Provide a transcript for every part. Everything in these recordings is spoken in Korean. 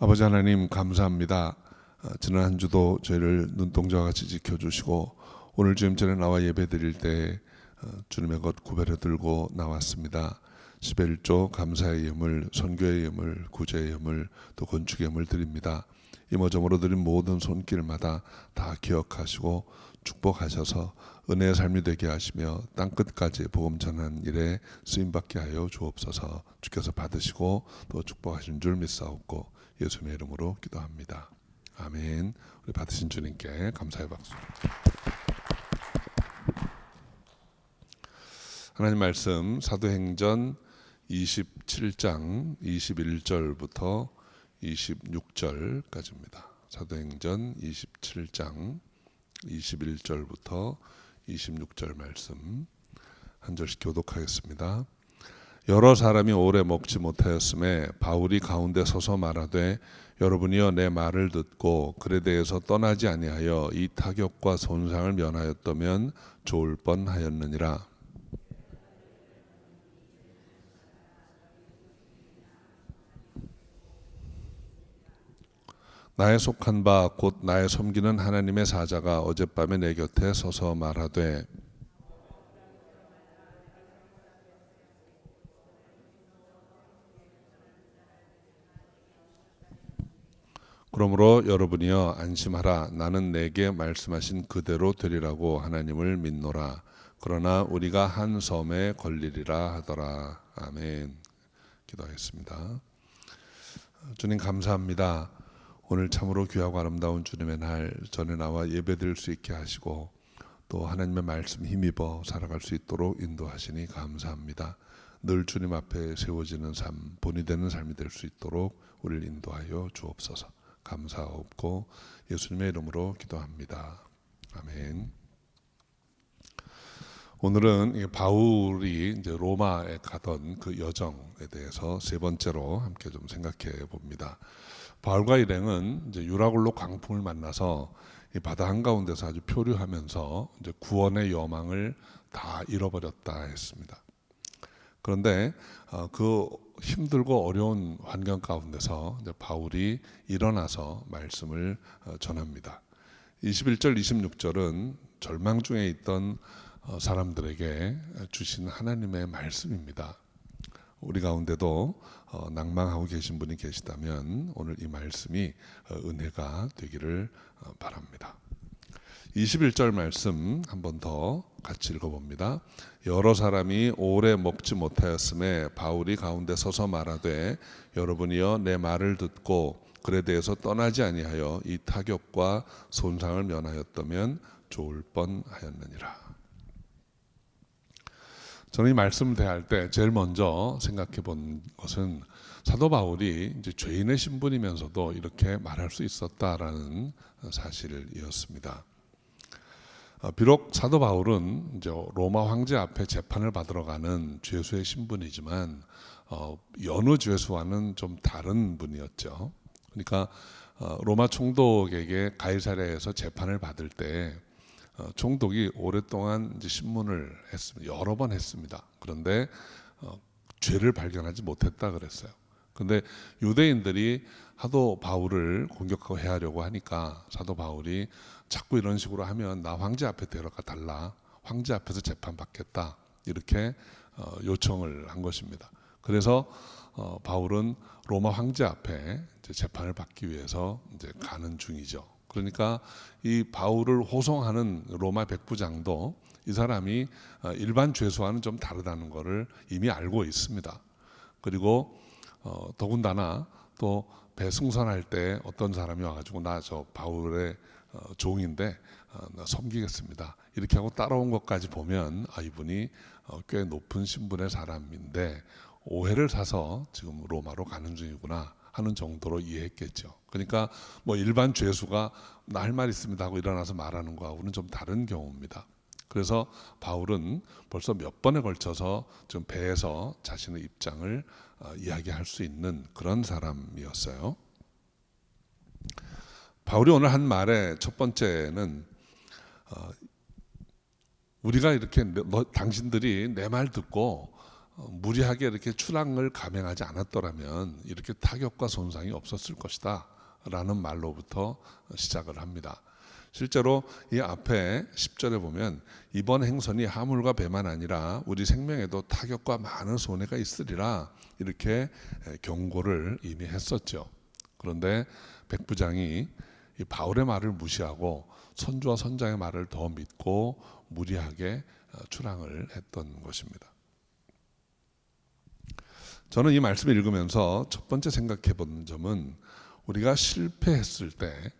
아버지 하나님 감사합니다. 지난 한 주도 저희를 눈동자와 같이 지켜주시고 오늘 주님 전에 나와 예배 드릴 때 주님의 것 구별해 들고 나왔습니다. 11조 감사의 예물, 선교의 예물, 구제의 예물, 또 건축의 예물 드립니다. 이모저모로 드린 모든 손길마다 다 기억하시고 축복하셔서 은혜의 삶이 되게 하시며 땅끝까지 복음 전하는 일에 쓰임받게 하여 주옵소서. 주께서 받으시고 또 축복하신 줄 믿사옵고 예수님의 이름으로 기도합니다. 아멘. 우리 받으신 주님께 감사의 박수. 하나님 말씀 사도행전 27장 21절부터 26절까지입니다. 사도행전 27장 21절부터 26절 말씀 한 절씩 교독하겠습니다. 여러 사람이 오래 먹지 못하였음에 바울이 가운데 서서 말하되 여러분이여 내 말을 듣고 글에 대해서 떠나지 아니하여 이 타격과 손상을 면하였다면 좋을 뻔하였느니라. 나의 속한 바 곧 나의 섬기는 하나님의 사자가 어젯밤에 내 곁에 서서 말하되 그러므로 여러분이여 안심하라. 나는 내게 말씀하신 그대로 되리라고 하나님을 믿노라. 그러나 우리가 한 섬에 걸리리라 하더라. 아멘. 기도하겠습니다. 주님 감사합니다. 오늘 참으로 귀하고 아름다운 주님의 날 전에 나와 예배드릴 수 있게 하시고 또 하나님의 말씀 힘입어 살아갈 수 있도록 인도하시니 감사합니다. 늘 주님 앞에 세워지는 삶, 본이 되는 삶이 될 수 있도록 우리를 인도하여 주옵소서. 감사하옵고 예수님의 이름으로 기도합니다. 아멘. 오늘은 바울이 이제 로마에 가던 그 여정에 대해서 세 번째로 함께 좀 생각해 봅니다. 바울과 일행은 이제 유라굴로 광풍을 만나서 이 바다 한가운데서 아주 표류하면서 이제 구원의 여망을 다 잃어버렸다 했습니다. 그런데 그 힘들고 어려운 환경 가운데서 이제 바울이 일어나서 말씀을 전합니다. 21절 26절은 절망 중에 있던 사람들에게 주신 하나님의 말씀입니다. 우리 가운데도 낭망하고 계신 분이 계시다면 오늘 이 말씀이 은혜가 되기를 바랍니다. 21절 말씀 한 번 더 같이 읽어봅니다. 여러 사람이 오래 먹지 못하였음에 바울이 가운데 서서 말하되 여러분이여 내 말을 듣고 글에 대해서 떠나지 아니하여 이 타격과 손상을 면하였다면 좋을 뻔하였느니라. 저는 이 말씀을 대할 때 제일 먼저 생각해 본 것은 사도 바울이 이제 죄인의 신분이면서도 이렇게 말할 수 있었다라는 사실이었습니다. 비록 사도 바울은 이제 로마 황제 앞에 재판을 받으러 가는 죄수의 신분이지만 여느 죄수와는 좀 다른 분이었죠. 그러니까 로마 총독에게 가이사랴에서 재판을 받을 때 총독이 오랫동안 이제 신문을 했습니다. 여러 번 했습니다. 그런데 죄를 발견하지 못했다 그랬어요. 그런데 유대인들이 하도 바울을 공격하고 해하려고 하니까 사도 바울이 자꾸 이런 식으로 하면 나 황제 앞에 데려가 달라. 황제 앞에서 재판 받겠다. 이렇게 요청을 한 것입니다. 그래서 바울은 로마 황제 앞에 이제 재판을 받기 위해서 이제 가는 중이죠. 그러니까 이 바울을 호송하는 로마 백부장도 이 사람이 일반 죄수와는 좀 다르다는 것을 이미 알고 있습니다. 그리고 더군다나 또 배 승선할 때 어떤 사람이 와가지고 나 저 바울의 종인데 나 섬기겠습니다. 이렇게 하고 따라온 것까지 보면 이분이 꽤 높은 신분의 사람인데 오해를 사서 지금 로마로 가는 중이구나 하는 정도로 이해했겠죠. 그러니까 뭐 일반 죄수가 나 할 말 있습니다 하고 일어나서 말하는 거하고는 좀 다른 경우입니다. 그래서 바울은 벌써 몇 번에 걸쳐서 좀 배에서 자신의 입장을 이야기할 수 있는 그런 사람이었어요. 바울이 오늘 한 말의 첫 번째는 우리가 이렇게 당신들이 내 말 듣고 무리하게 이렇게 출항을 감행하지 않았더라면 이렇게 타격과 손상이 없었을 것이다 라는 말로부터 시작을 합니다. 실제로 이 앞에 10절에 보면 이번 행선이 하물과 배만 아니라 우리 생명에도 타격과 많은 손해가 있으리라 이렇게 경고를 이미 했었죠. 그런데 백부장이 이 바울의 말을 무시하고 선주와 선장의 말을 더 믿고 무리하게 출항을 했던 것입니다. 저는 이 말씀을 읽으면서 첫 번째 생각해 본 점은 우리가 실패했을 때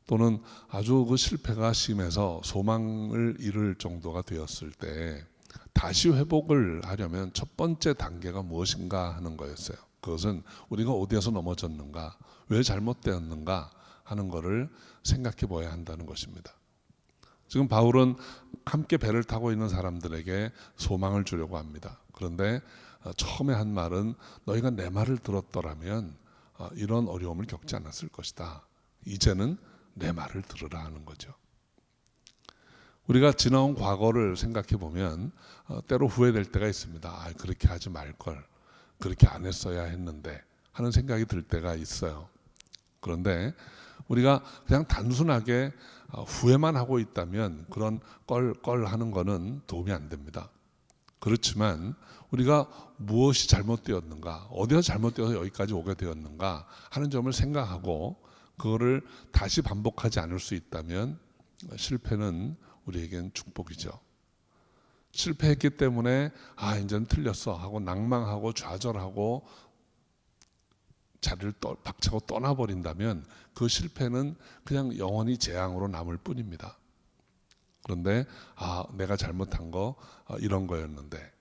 또는 아주 그 실패가 심해서 소망을 잃을 정도가 되었을 때 다시 회복을 하려면 첫 번째 단계가 무엇인가 하는 거였어요. 그것은 우리가 어디에서 넘어졌는가, 왜 잘못되었는가 하는 것을 생각해 봐야 한다는 것입니다. 지금 바울은 함께 배를 타고 있는 사람들에게 소망을 주려고 합니다. 그런데 처음에 한 말은 너희가 내 말을 들었더라면 이런 어려움을 겪지 않았을 것이다. 이제는 내 말을 들으라 하는 거죠. 우리가 지나온 과거를 생각해 보면 때로 후회될 때가 있습니다. 그렇게 하지 말걸, 그렇게 안 했어야 했는데 하는 생각이 들 때가 있어요. 그런데 우리가 그냥 단순하게 후회만 하고 있다면 그런 껄껄 하는 거는 도움이 안 됩니다. 그렇지만 우리가 무엇이 잘못되었는가, 어디서 잘못되어서 여기까지 오게 되었는가 하는 점을 생각하고 그거를 다시 반복하지 않을 수 있다면 실패는 우리에겐 축복이죠. 실패했기 때문에 이제는 틀렸어 하고 낭망하고 좌절하고 자리를 박차고 떠나버린다면 그 실패는 그냥 영원히 재앙으로 남을 뿐입니다. 그런데 내가 잘못한 거 이런 거였는데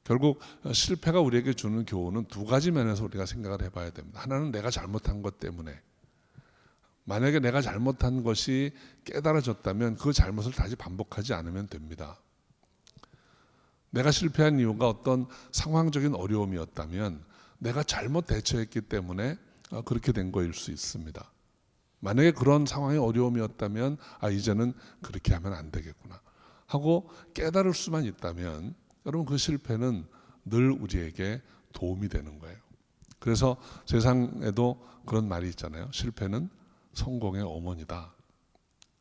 결국 실패가 우리에게 주는 교훈은 두 가지 면에서 우리가 생각을 해봐야 됩니다. 하나는 내가 잘못한 것 때문에 만약에 내가 잘못한 것이 깨달아졌다면 그 잘못을 다시 반복하지 않으면 됩니다. 내가 실패한 이유가 어떤 상황적인 어려움이었다면 내가 잘못 대처했기 때문에 그렇게 된 거일 수 있습니다. 만약에 그런 상황의 어려움이었다면 이제는 그렇게 하면 안 되겠구나 하고 깨달을 수만 있다면 여러분 그 실패는 늘 우리에게 도움이 되는 거예요. 그래서 세상에도 그런 말이 있잖아요. 실패는 성공의 어머니다.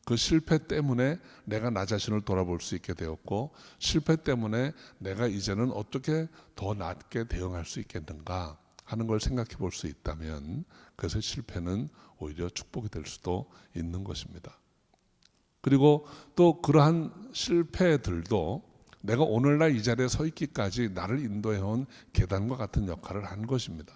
그 실패 때문에 내가 나 자신을 돌아볼 수 있게 되었고 실패 때문에 내가 이제는 어떻게 더 낫게 대응할 수 있겠는가 하는 걸 생각해 볼 수 있다면 그래서 실패는 오히려 축복이 될 수도 있는 것입니다. 그리고 또 그러한 실패들도 내가 오늘날 이 자리에 서 있기까지 나를 인도해온 계단과 같은 역할을 한 것입니다.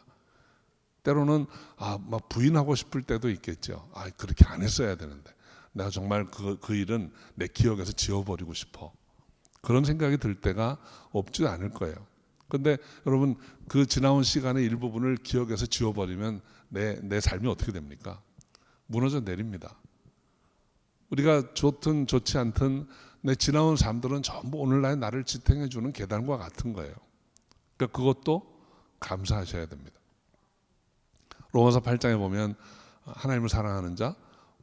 때로는 막 부인하고 싶을 때도 있겠죠. 그렇게 안 했어야 되는데 내가 정말 그 일은 내 기억에서 지워버리고 싶어. 그런 생각이 들 때가 없지 않을 거예요. 그런데 여러분 그 지나온 시간의 일부분을 기억에서 지워버리면 내 삶이 어떻게 됩니까? 무너져 내립니다. 우리가 좋든 좋지 않든 내 지나온 삶들은 전부 오늘날 나를 지탱해 주는 계단과 같은 거예요. 그러니까 그것도 감사하셔야 됩니다. 로마서 8장에 보면 하나님을 사랑하는 자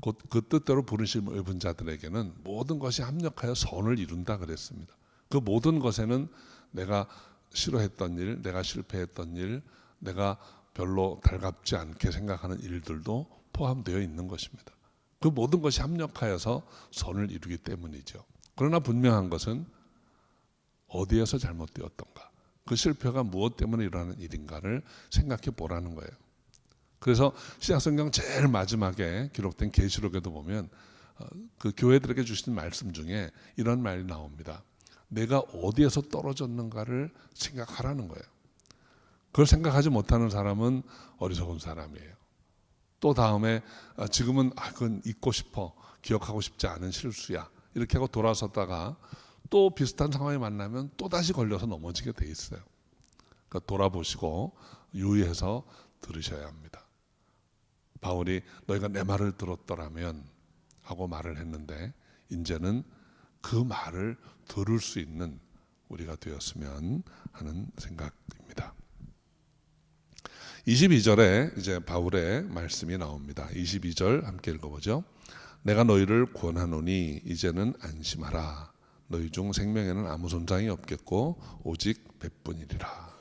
곧 그 뜻대로 부르심을 입은 자들에게는 모든 것이 합력하여 선을 이룬다 그랬습니다. 그 모든 것에는 내가 싫어했던 일, 내가 실패했던 일, 내가 별로 달갑지 않게 생각하는 일들도 포함되어 있는 것입니다. 그 모든 것이 합력하여서 선을 이루기 때문이죠. 그러나 분명한 것은 어디에서 잘못되었던가, 그 실패가 무엇 때문에 일어나는 일인가를 생각해 보라는 거예요. 그래서 신약성경 제일 마지막에 기록된 계시록에도 보면 그 교회들에게 주신 말씀 중에 이런 말이 나옵니다. 내가 어디에서 떨어졌는가를 생각하라는 거예요. 그걸 생각하지 못하는 사람은 어리석은 사람이에요. 또 다음에 지금은 그건 잊고 싶어, 기억하고 싶지 않은 실수야 이렇게 하고 돌아섰다가 또 비슷한 상황이 만나면 또 다시 걸려서 넘어지게 돼 있어요. 그러니까 돌아보시고 유의해서 들으셔야 합니다. 바울이 너희가 내 말을 들었더라면 하고 말을 했는데 이제는 그 말을 들을 수 있는 우리가 되었으면 하는 생각입니다. 22절에 이제 바울의 말씀이 나옵니다. 22절 함께 읽어보죠. 내가 너희를 권하노니 이제는 안심하라. 너희 중 생명에는 아무 손상이 없겠고 오직 배뿐이리라.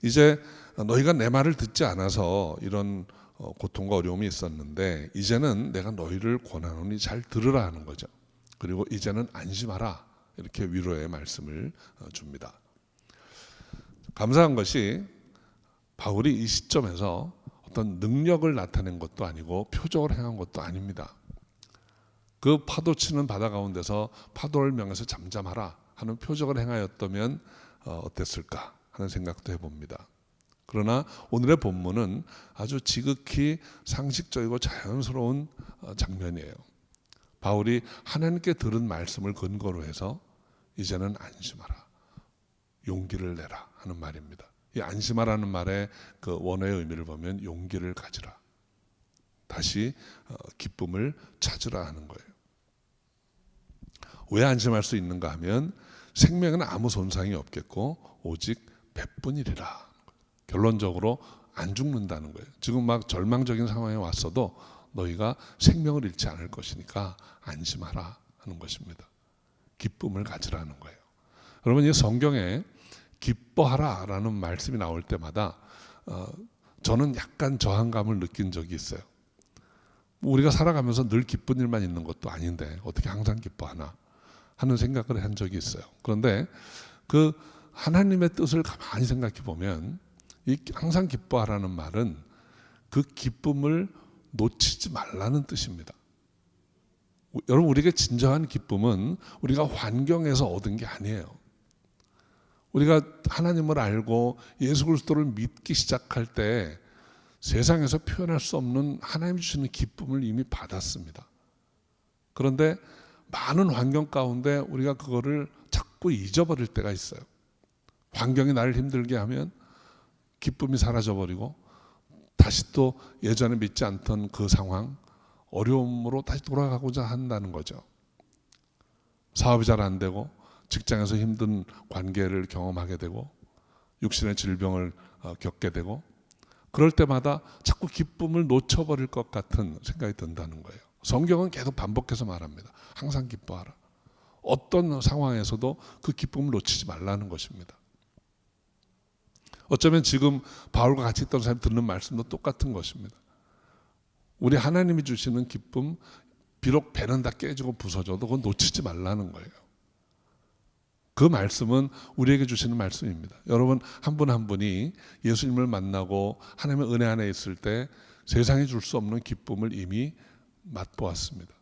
이제 너희가 내 말을 듣지 않아서 이런 고통과 어려움이 있었는데 이제는 내가 너희를 권하노니 잘 들으라 하는 거죠. 그리고 이제는 안심하라, 이렇게 위로의 말씀을 줍니다. 감사한 것이 바울이 이 시점에서 어떤 능력을 나타낸 것도 아니고 표적을 행한 것도 아닙니다. 그 파도 치는 바다 가운데서 파도를 명해서 잠잠하라 하는 표적을 행하였다면 어땠을까 하는 생각도 해봅니다. 그러나 오늘의 본문은 아주 지극히 상식적이고 자연스러운 장면이에요. 바울이 하나님께 들은 말씀을 근거로 해서 이제는 안심하라, 용기를 내라 하는 말입니다. 이 안심하라는 말의 그 원어의 의미를 보면 용기를 가지라, 다시 기쁨을 찾으라 하는 거예요. 왜 안심할 수 있는가 하면 생명에는 아무 손상이 없겠고 오직 배뿐이리라. 결론적으로 안 죽는다는 거예요. 지금 막 절망적인 상황에 왔어도 너희가 생명을 잃지 않을 것이니까 안심하라 하는 것입니다. 기쁨을 가지라는 거예요. 여러분, 이 성경에 기뻐하라 라는 말씀이 나올 때마다 저는 약간 저항감을 느낀 적이 있어요. 우리가 살아가면서 늘 기쁜 일만 있는 것도 아닌데 어떻게 항상 기뻐하나 하는 생각을 한 적이 있어요. 그런데 그 하나님의 뜻을 가만히 생각해 보면 이 항상 기뻐하라는 말은 그 기쁨을 놓치지 말라는 뜻입니다. 여러분, 우리에게 진정한 기쁨은 우리가 환경에서 얻은 게 아니에요. 우리가 하나님을 알고 예수 그리스도를 믿기 시작할 때 세상에서 표현할 수 없는 하나님이 주시는 기쁨을 이미 받았습니다. 그런데 많은 환경 가운데 우리가 그거를 자꾸 잊어버릴 때가 있어요. 환경이 나를 힘들게 하면 기쁨이 사라져버리고 다시 또 예전에 믿지 않던 그 상황, 어려움으로 다시 돌아가고자 한다는 거죠. 사업이 잘 안 되고 직장에서 힘든 관계를 경험하게 되고 육신의 질병을 겪게 되고 그럴 때마다 자꾸 기쁨을 놓쳐버릴 것 같은 생각이 든다는 거예요. 성경은 계속 반복해서 말합니다. 항상 기뻐하라. 어떤 상황에서도 그 기쁨을 놓치지 말라는 것입니다. 어쩌면 지금 바울과 같이 있던 사람이 듣는 말씀도 똑같은 것입니다. 우리 하나님이 주시는 기쁨, 비록 배는 다 깨지고 부서져도 그건 놓치지 말라는 거예요. 그 말씀은 우리에게 주시는 말씀입니다. 여러분, 한 분 한 분이 예수님을 만나고 하나님의 은혜 안에 있을 때 세상이 줄 수 없는 기쁨을 이미 맛보았습니다.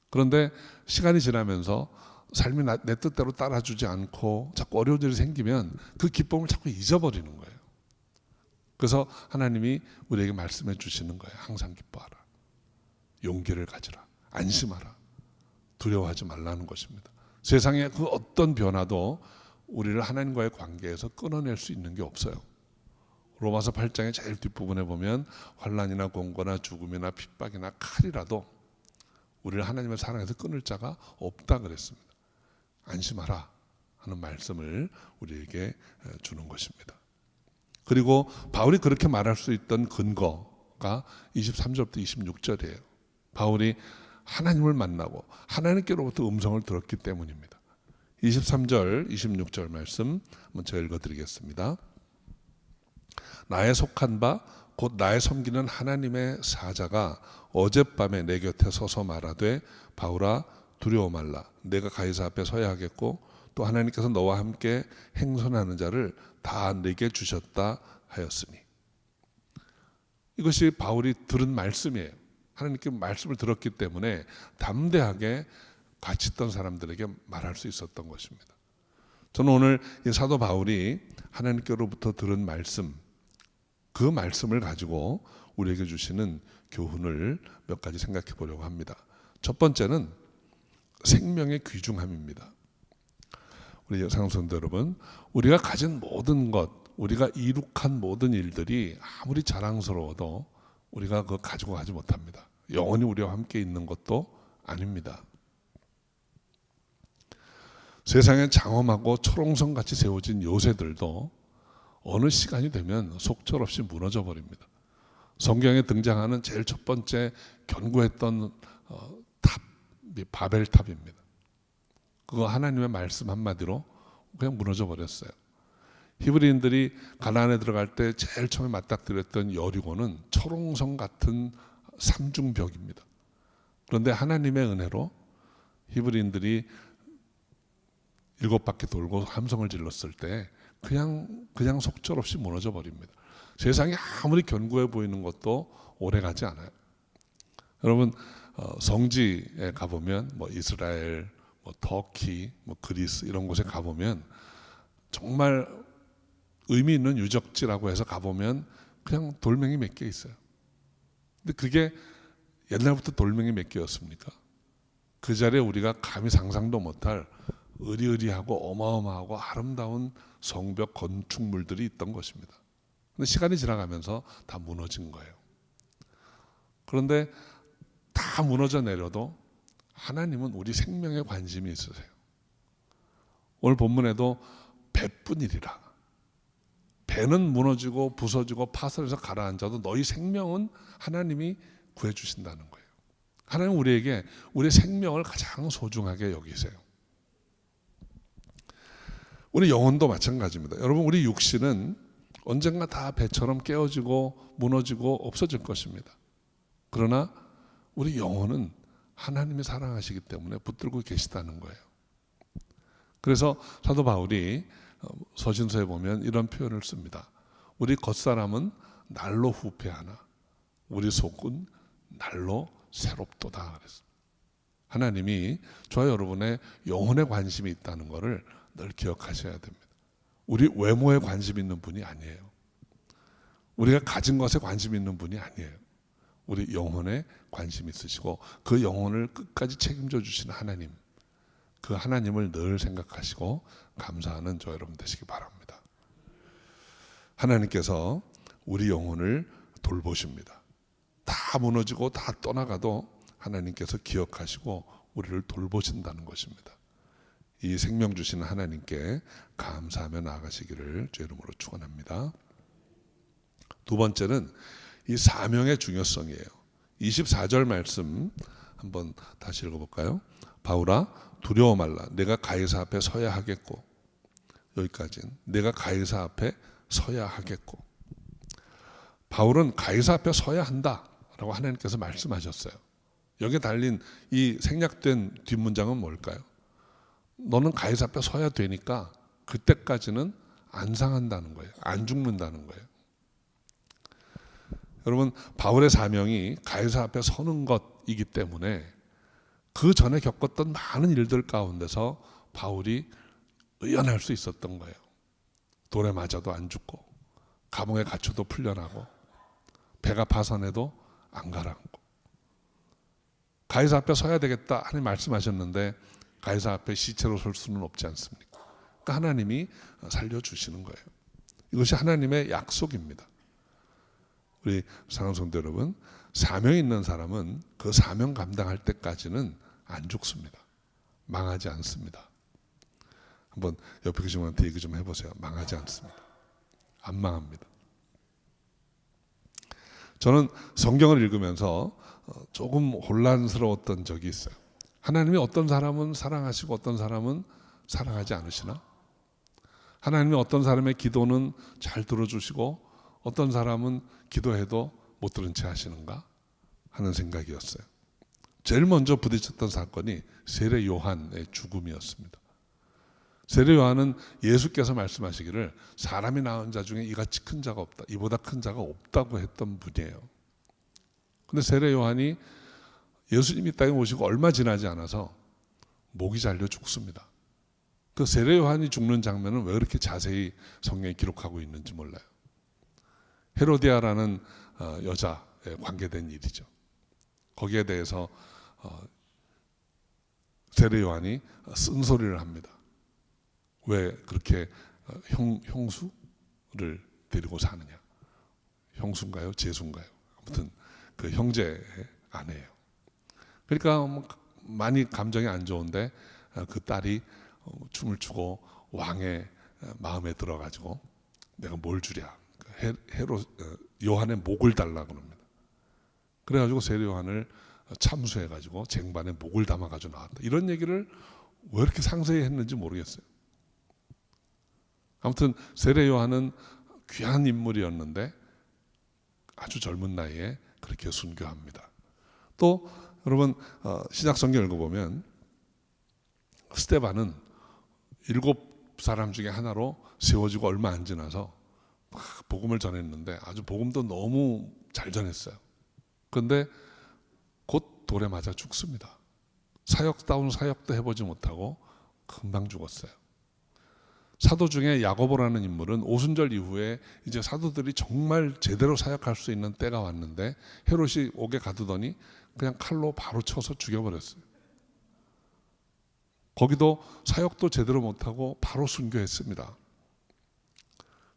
그런데 시간이 지나면서 삶이 내 뜻대로 따라주지 않고 자꾸 어려운 일이 생기면 그 기쁨을 자꾸 잊어버리는 거예요. 그래서 하나님이 우리에게 말씀해 주시는 거예요. 항상 기뻐하라. 용기를 가지라. 안심하라. 두려워하지 말라는 것입니다. 세상의 그 어떤 변화도 우리를 하나님과의 관계에서 끊어낼 수 있는 게 없어요. 로마서 8장의 제일 뒷부분에 보면 환난이나 공고나 죽음이나 핍박이나 칼이라도 우리를 하나님의 사랑에서 끊을 자가 없다 그랬습니다. 안심하라 하는 말씀을 우리에게 주는 것입니다. 그리고 바울이 그렇게 말할 수 있던 근거가 23절부터 26절이에요. 바울이 하나님을 만나고 하나님께로부터 음성을 들었기 때문입니다. 23절, 26절 말씀 한번 제가 읽어드리겠습니다. 나의 속한 바 곧 나의 섬기는 하나님의 사자가 어젯밤에 내 곁에 서서 말하되 바울아 두려워 말라. 내가 가이사 앞에 서야 하겠고 또 하나님께서 너와 함께 행선하는 자를 다 내게 주셨다 하였으니. 이것이 바울이 들은 말씀이에요. 하나님께 말씀을 들었기 때문에 담대하게 같이 있던 사람들에게 말할 수 있었던 것입니다. 저는 오늘 이 사도 바울이 하나님께로부터 들은 말씀, 그 말씀을 가지고 우리에게 주시는 교훈을 몇 가지 생각해 보려고 합니다. 첫 번째는 생명의 귀중함입니다. 우리 사랑성도 여러분, 우리가 가진 모든 것, 우리가 이룩한 모든 일들이 아무리 자랑스러워도 우리가 그거 가지고 가지 못합니다. 영원히 우리와 함께 있는 것도 아닙니다. 세상에 장엄하고 철옹성같이 세워진 요새들도 어느 시간이 되면 속절없이 무너져 버립니다. 성경에 등장하는 제일 첫 번째 견고했던 탑이 바벨탑입니다. 그거 하나님의 말씀 한마디로 그냥 무너져 버렸어요. 히브리인들이 가나안에 들어갈 때 제일 처음에 맞닥뜨렸던 여리고는 철옹성 같은 삼중벽입니다. 그런데 하나님의 은혜로 히브리인들이 7바퀴 돌고 함성을 질렀을 때 그냥 속절없이 무너져 버립니다. 세상이 아무리 견고해 보이는 것도 오래 가지 않아요. 여러분 성지에 가보면 뭐 이스라엘, 뭐 터키, 뭐 그리스 이런 곳에 가보면 정말 의미 있는 유적지라고 해서 가보면 그냥 돌멩이 몇 개 있어요. 근데 그게 옛날부터 돌멩이 몇 개였습니까? 그 자리에 우리가 감히 상상도 못할 으리으리하고 어마어마하고 아름다운 성벽 건축물들이 있던 것입니다. 근데 시간이 지나가면서 다 무너진 거예요. 그런데 다 무너져 내려도 하나님은 우리 생명에 관심이 있으세요. 오늘 본문에도 배뿐이리라. 배는 무너지고 부서지고 파설해서 가라앉아도 너희 생명은 하나님이 구해주신다는 거예요. 하나님은 우리에게 우리의 생명을 가장 소중하게 여기세요. 우리 영혼도 마찬가지입니다. 여러분 우리 육신은 언젠가 다 배처럼 깨어지고 무너지고 없어질 것입니다. 그러나 우리 영혼은 하나님이 사랑하시기 때문에 붙들고 계시다는 거예요. 그래서 사도 바울이 서신서에 보면 이런 표현을 씁니다. 우리 겉사람은 날로 후패하나 우리 속은 날로 새롭도다 그랬습니다. 하나님이 저와 여러분의 영혼에 관심이 있다는 것을 늘 기억하셔야 됩니다. 우리 외모에 관심 있는 분이 아니에요. 우리가 가진 것에 관심 있는 분이 아니에요. 우리 영혼에 관심 있으시고 그 영혼을 끝까지 책임져 주시는 하나님, 그 하나님을 늘 생각하시고 감사하는 저 여러분 되시기 바랍니다. 하나님께서 우리 영혼을 돌보십니다. 다 무너지고 다 떠나가도 하나님께서 기억하시고 우리를 돌보신다는 것입니다. 이 생명 주시는 하나님께 감사하며 나아가시기를 주 이름으로 축원합니다. 두 번째는 이 사명의 중요성이에요. 24절 말씀 한번 다시 읽어볼까요? 바울아 두려워 말라. 내가 가이사 앞에 서야 하겠고. 여기까지는 내가 가이사 앞에 서야 하겠고. 바울은 가이사 앞에 서야 한다라고 하나님께서 말씀하셨어요. 여기에 달린 이 생략된 뒷문장은 뭘까요? 너는 가이사 앞에 서야 되니까 그때까지는 안 상한다는 거예요. 안 죽는다는 거예요. 여러분 바울의 사명이 가이사 앞에 서는 것이기 때문에 그 전에 겪었던 많은 일들 가운데서 바울이 의연할 수 있었던 거예요. 돌에 맞아도 안 죽고 감옥에 갇혀도 풀려나고 배가 파산해도 안 가라앉고 가이사 앞에 서야 되겠다 하나님 말씀하셨는데 가이사 앞에 시체로 설 수는 없지 않습니까? 그러니까 하나님이 살려주시는 거예요. 이것이 하나님의 약속입니다. 우리 사랑하는 성도 여러분, 사명 있는 사람은 그 사명 감당할 때까지는 안 죽습니다. 망하지 않습니다. 한번 옆에 계신 분한테 얘기 좀 해보세요. 망하지 않습니다. 안 망합니다. 저는 성경을 읽으면서 조금 혼란스러웠던 적이 있어요. 하나님이 어떤 사람은 사랑하시고 어떤 사람은 사랑하지 않으시나? 하나님이 어떤 사람의 기도는 잘 들어주시고 어떤 사람은 기도해도 못 들은 채 하시는가 하는 생각이었어요. 제일 먼저 부딪혔던 사건이 세례 요한의 죽음이었습니다. 세례 요한은 예수께서 말씀하시기를 사람이 낳은 자 중에 이같이 큰 자가 없다, 이보다 큰 자가 없다고 했던 분이에요. 근데 세례 요한이 예수님이 땅에 오시고 얼마 지나지 않아서 목이 잘려 죽습니다. 그 세례 요한이 죽는 장면은 왜 그렇게 자세히 성경에 기록하고 있는지 몰라요. 헤로디아라는 여자에 관계된 일이죠. 거기에 대해서 세례 요한이 쓴소리를 합니다. 왜 그렇게 형수를 데리고 사느냐? 형수인가요? 제수인가요? 아무튼 그 형제 아내예요. 그러니까 많이 감정이 안 좋은데 그 딸이 춤을 추고 왕의 마음에 들어가지고 내가 뭘 주랴? 요한의 목을 달라고 합니다. 그래가지고 세례 요한을 참수해가지고 쟁반에 목을 담아가지고 나왔다. 이런 얘기를 왜 이렇게 상세히 했는지 모르겠어요. 아무튼 세례 요한은 귀한 인물이었는데 아주 젊은 나이에 그렇게 순교합니다. 또 여러분 신약 성경 읽어보면 스데반은 7사람 중에 하나로 세워지고 얼마 안 지나서 막 복음을 전했는데 아주 복음도 너무 잘 전했어요. 그런데 곧 돌에 맞아 죽습니다. 사역다운 사역도 해보지 못하고 금방 죽었어요. 사도 중에 야고보라는 인물은 오순절 이후에 이제 사도들이 정말 제대로 사역할 수 있는 때가 왔는데 헤롯이 옥에 가두더니 그냥 칼로 바로 쳐서 죽여버렸어요. 거기도 사역도 제대로 못하고 바로 순교했습니다.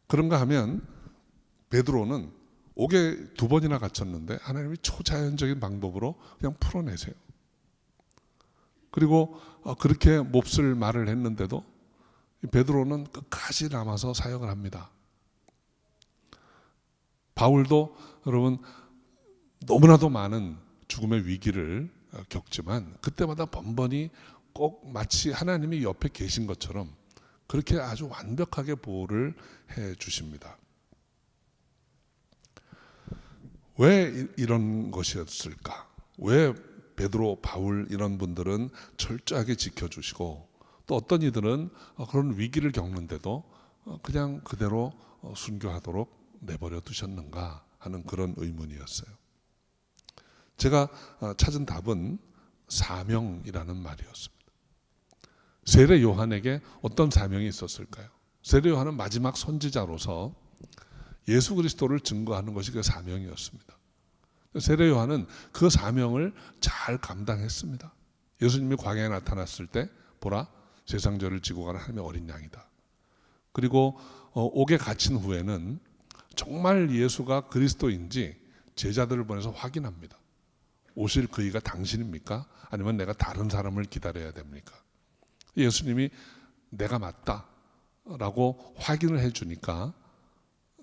그런가 하면 베드로는 옥에 2번이나 갇혔는데 하나님이 초자연적인 방법으로 그냥 풀어내세요. 그리고 그렇게 몹쓸 말을 했는데도 베드로는 끝까지 남아서 사역을 합니다. 바울도 여러분 너무나도 많은 죽음의 위기를 겪지만 그때마다 번번이 꼭 마치 하나님이 옆에 계신 것처럼 그렇게 아주 완벽하게 보호를 해 주십니다. 왜 이런 것이었을까? 왜 베드로, 바울 이런 분들은 철저하게 지켜주시고 또 어떤 이들은 그런 위기를 겪는데도 그냥 그대로 순교하도록 내버려 두셨는가 하는 그런 의문이었어요. 제가 찾은 답은 사명이라는 말이었습니다. 세례 요한에게 어떤 사명이 있었을까요? 세례 요한은 마지막 선지자로서 예수 그리스도를 증거하는 것이 그 사명이었습니다. 세례 요한은 그 사명을 잘 감당했습니다. 예수님이 광야에 나타났을 때 보라 세상 죄를 지고 가는 하나님의 어린 양이다. 그리고 옥에 갇힌 후에는 정말 예수가 그리스도인지 제자들을 보내서 확인합니다. 오실 그이가 당신입니까? 아니면 내가 다른 사람을 기다려야 됩니까? 예수님이 내가 맞다 라고 확인을 해주니까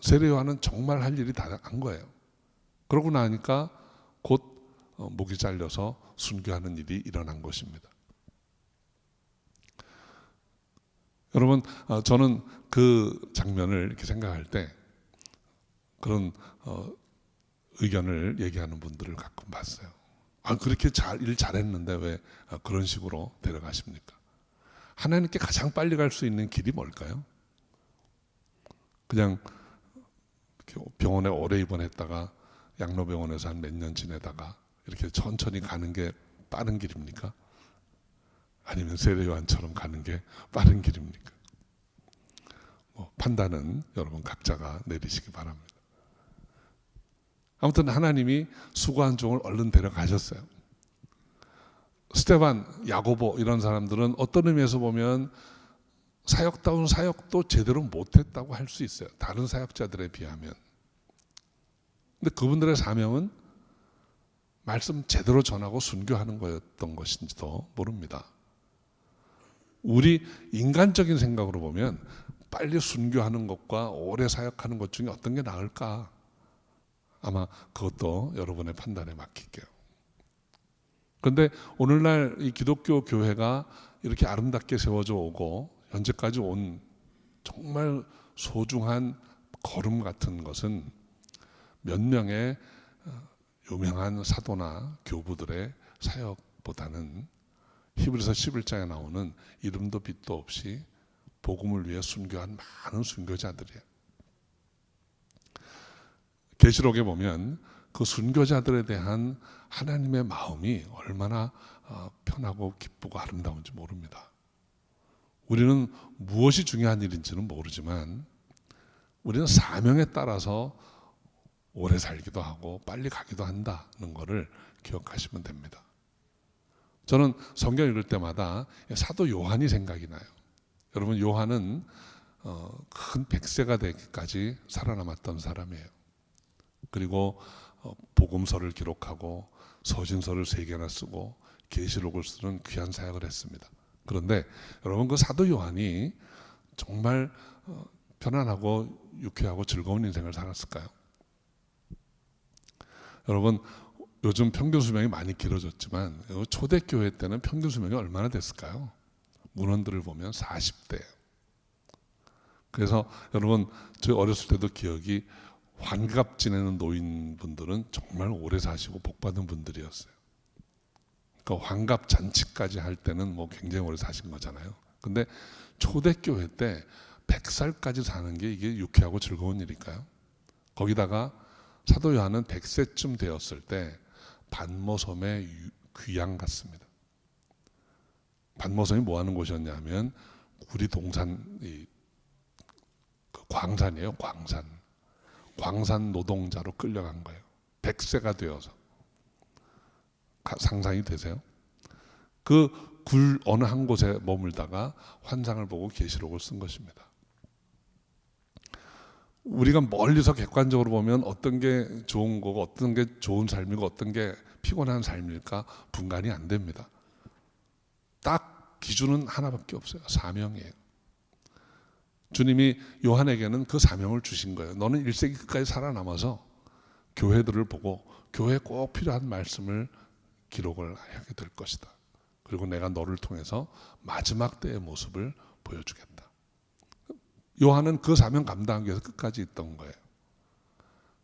세례 요한은 정말 할 일이 다 한 거예요. 그러고 나니까 곧 목이 잘려서 순교하는 일이 일어난 것입니다. 여러분 저는 그 장면을 이렇게 생각할 때 그런 의견을 얘기하는 분들을 가끔 봤어요. 그렇게 일 잘했는데 왜 그런 식으로 데려가십니까? 하나님께 가장 빨리 갈 수 있는 길이 뭘까요? 그냥 병원에 오래 입원했다가 양로병원에서 한 몇 년 지내다가 이렇게 천천히 가는 게 빠른 길입니까? 아니면 세례 요한처럼 가는 게 빠른 길입니까? 판단은 여러분 각자가 내리시기 바랍니다. 아무튼 하나님이 수고한 종을 얼른 데려가셨어요. 스데반, 야고보 이런 사람들은 어떤 의미에서 보면 사역다운 사역도 제대로 못했다고 할 수 있어요. 다른 사역자들에 비하면. 근데 그분들의 사명은 말씀 제대로 전하고 순교하는 거였던 것인지도 모릅니다. 우리 인간적인 생각으로 보면 빨리 순교하는 것과 오래 사역하는 것 중에 어떤 게 나을까? 아마 그것도 여러분의 판단에 맡길게요. 그런데 오늘날 이 기독교 교회가 이렇게 아름답게 세워져 오고 현재까지 온 정말 소중한 걸음 같은 것은 몇 명의 유명한 사도나 교부들의 사역보다는 히브리서 11장에 나오는 이름도 빛도 없이 복음을 위해 순교한 많은 순교자들이에요. 계시록에 보면 그 순교자들에 대한 하나님의 마음이 얼마나 편하고 기쁘고 아름다운지 모릅니다. 우리는 무엇이 중요한 일인지는 모르지만 우리는 사명에 따라서 오래 살기도 하고 빨리 가기도 한다는 것을 기억하시면 됩니다. 저는 성경 읽을 때마다 사도 요한이 생각이 나요. 여러분 요한은 큰 100세가 되기까지 살아남았던 사람이에요. 그리고 복음서를 기록하고 서신서를 3개나 쓰고 계시록을 쓰는 귀한 사역을 했습니다. 그런데 여러분 그 사도 요한이 정말 편안하고 유쾌하고 즐거운 인생을 살았을까요? 여러분 요즘 평균 수명이 많이 길어졌지만 초대교회 때는 평균 수명이 얼마나 됐을까요? 문헌들을 보면 40대예요. 그래서 여러분 저희 어렸을 때도 기억이 환갑 지내는 노인분들은 정말 오래 사시고 복받은 분들이었어요. 그러니까 환갑 잔치까지 할 때는 뭐 굉장히 오래 사신 거잖아요. 근데 초대교회 때 100살까지 사는 게 이게 유쾌하고 즐거운 일일까요? 거기다가 사도 요한은 100세쯤 되었을 때 반모섬에 귀양 갔습니다. 반모섬이 뭐 하는 곳이었냐면 우리 동산 광산이에요. 광산 노동자로 끌려간 거예요. 100세가 되어서. 상상이 되세요? 그 굴 어느 한 곳에 머물다가 환상을 보고 계시록을 쓴 것입니다. 우리가 멀리서 객관적으로 보면 어떤 게 좋은 거고 어떤 게 좋은 삶이고 어떤 게 피곤한 삶일까 분간이 안 됩니다. 딱 기준은 하나밖에 없어요. 사명이에요. 주님이 요한에게는 그 사명을 주신 거예요. 너는 1세기 끝까지 살아남아서 교회들을 보고 교회에 꼭 필요한 말씀을 기록을 하게 될 것이다. 그리고 내가 너를 통해서 마지막 때의 모습을 보여주겠다. 요한은 그 사명 감당하기 위해서 끝까지 있던 거예요.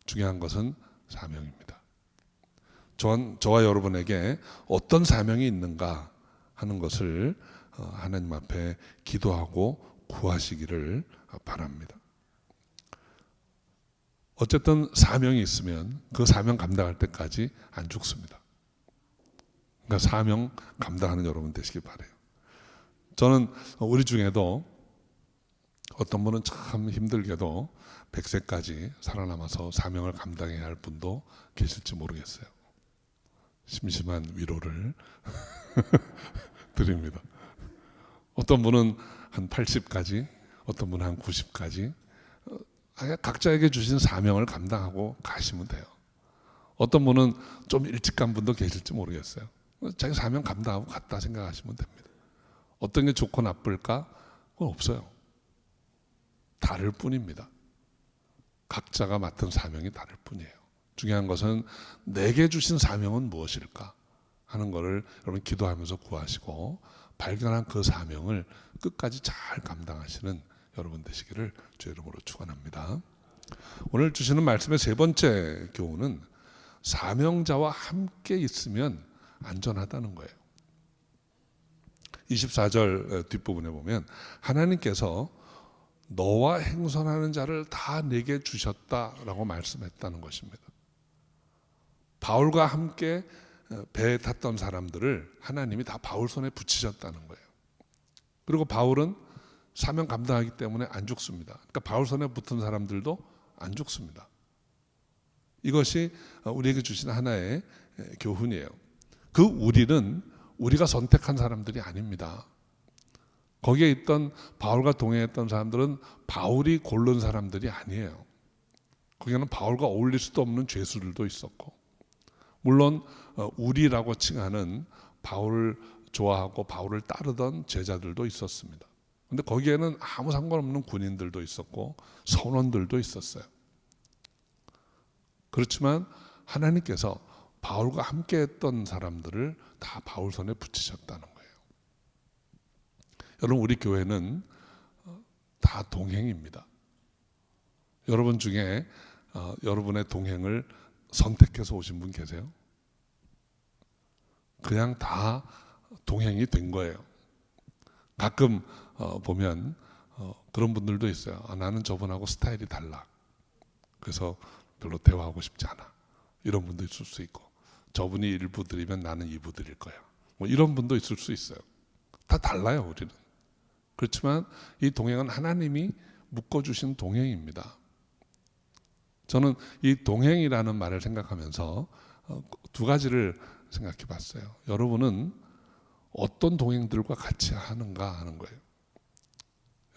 중요한 것은 사명입니다. 저와 여러분에게 어떤 사명이 있는가 하는 것을 하나님 앞에 기도하고 구하시기를 바랍니다. 어쨌든 사명이 있으면 그 사명 감당할 때까지 안 죽습니다. 그러니까 사명 감당하는 여러분 되시길 바라요. 저는 우리 중에도 어떤 분은 참 힘들게도 100세까지 살아남아서 사명을 감당해야 할 분도 계실지 모르겠어요. 심심한 위로를 드립니다. 어떤 분은 한 80까지, 어떤 분은 한 90까지 각자에게 주신 사명을 감당하고 가시면 돼요. 어떤 분은 좀 일찍 간 분도 계실지 모르겠어요. 자기 사명 감당하고 갔다 생각하시면 됩니다. 어떤 게 좋고 나쁠까? 그건 없어요. 다를 뿐입니다. 각자가 맡은 사명이 다를 뿐이에요. 중요한 것은 내게 주신 사명은 무엇일까 하는 것을 여러분 기도하면서 구하시고 발견한 그 사명을 끝까지 잘 감당하시는 여러분 되시기를 주의 이름으로 축원합니다. 오늘 주시는 말씀의 세 번째 교훈은 사명자와 함께 있으면 안전하다는 거예요. 24절 뒷부분에 보면 하나님께서 너와 행선하는 자를 다 내게 주셨다라고 말씀했다는 것입니다. 바울과 함께 배에 탔던 사람들을 하나님이 다 바울 손에 붙이셨다는 거예요. 그리고 바울은 사명 감당하기 때문에 안 죽습니다. 그러니까 바울 손에 붙은 사람들도 안 죽습니다. 이것이 우리에게 주신 하나의 교훈이에요. 그 우리는 우리가 선택한 사람들이 아닙니다. 거기에 있던 바울과 동행했던 사람들은 바울이 고른 사람들이 아니에요. 거기에는 바울과 어울릴 수도 없는 죄수들도 있었고, 물론 우리라고 칭하는 바울을 좋아하고 바울을 따르던 제자들도 있었습니다. 그런데 거기에는 아무 상관없는 군인들도 있었고 선원들도 있었어요. 그렇지만 하나님께서 바울과 함께 했던 사람들을 다 바울 손에 붙이셨다는 거예요. 여러분, 우리 교회는 다 동행입니다. 여러분 중에 여러분의 동행을 선택해서 오신 분 계세요? 그냥 다 동행이 된 거예요. 가끔 보면 그런 분들도 있어요. 나는 저분하고 스타일이 달라. 그래서 별로 대화하고 싶지 않아. 이런 분도 있을 수 있고, 저분이 1부 드리면 나는 2부 드릴 거야. 뭐 이런 분도 있을 수 있어요. 다 달라요, 우리는. 그렇지만 이 동행은 하나님이 묶어주신 동행입니다. 저는 이 동행이라는 말을 생각하면서 두 가지를 생각해 봤어요. 여러분은 어떤 동행들과 같이 하는가 하는 거예요.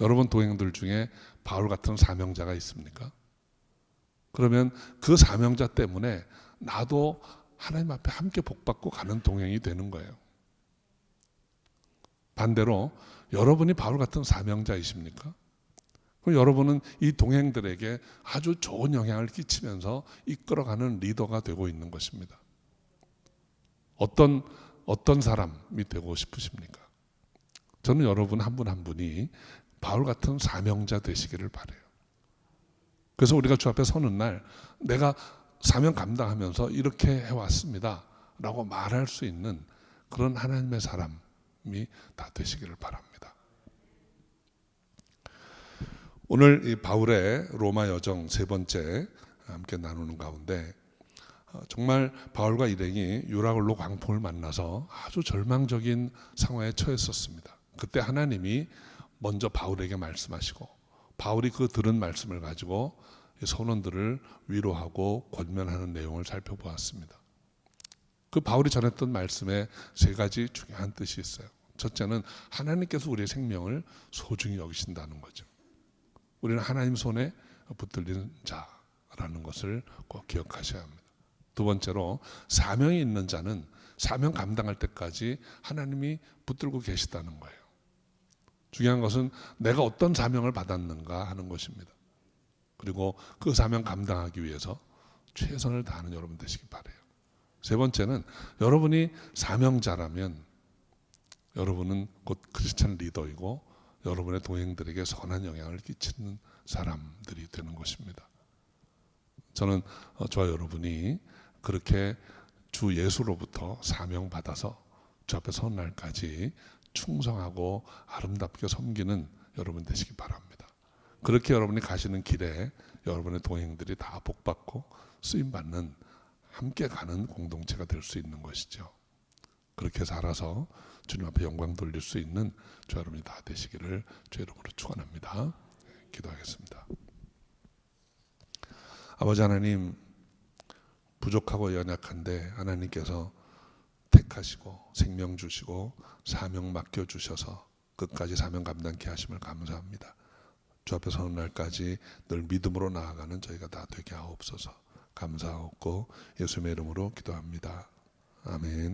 여러분 동행들 중에 바울 같은 사명자가 있습니까? 그러면 그 사명자 때문에 나도 하나님 앞에 함께 복받고 가는 동행이 되는 거예요. 반대로 여러분이 바울 같은 사명자이십니까? 그럼 여러분은 이 동행들에게 아주 좋은 영향을 끼치면서 이끌어가는 리더가 되고 있는 것입니다. 어떤 사람이 되고 싶으십니까? 저는 여러분 한 분 한 분이 바울 같은 사명자 되시기를 바라요. 그래서 우리가 주 앞에 서는 날 내가 사명 감당하면서 이렇게 해왔습니다 라고 말할 수 있는 그런 하나님의 사람이 다 되시기를 바랍니다. 오늘 이 바울의 로마 여정 세 번째 함께 나누는 가운데 정말 바울과 일행이 유라굴로 광풍을 만나서 아주 절망적인 상황에 처했었습니다. 그때 하나님이 먼저 바울에게 말씀하시고 바울이 그 들은 말씀을 가지고 선원들을 위로하고 권면하는 내용을 살펴보았습니다. 그 바울이 전했던 말씀에 세 가지 중요한 뜻이 있어요. 첫째는 하나님께서 우리의 생명을 소중히 여기신다는 거죠. 우리는 하나님 손에 붙들리는 자라는 것을 꼭 기억하셔야 합니다. 두 번째로 사명이 있는 자는 사명 감당할 때까지 하나님이 붙들고 계시다는 거예요. 중요한 것은 내가 어떤 사명을 받았는가 하는 것입니다. 그리고 그 사명 감당하기 위해서 최선을 다하는 여러분 되시기 바라요. 세 번째는 여러분이 사명자라면 여러분은 곧 크리스찬 리더이고 여러분의 동행들에게 선한 영향을 끼치는 사람들이 되는 것입니다. 저는 저와 여러분이 그렇게 주 예수로부터 사명받아서 주 앞에 선 날까지 충성하고 아름답게 섬기는 여러분 되시기 바랍니다. 그렇게 여러분이 가시는 길에 여러분의 동행들이 다 복받고 쓰임받는 함께 가는 공동체가 될 수 있는 것이죠. 그렇게 살아서 주님 앞에 영광 돌릴 수 있는 저 여러분이 다 되시기를 주 이름으로 축원합니다. 기도하겠습니다. 아버지 하나님, 부족하고 연약한데 하나님께서 택하시고 생명 주시고 사명 맡겨주셔서 끝까지 사명 감당케 하심을 감사합니다. 주 앞에 서는 날까지 늘 믿음으로 나아가는 저희가 다 되게 하옵소서. 감사하옵고 예수님의 이름으로 기도합니다. 아멘.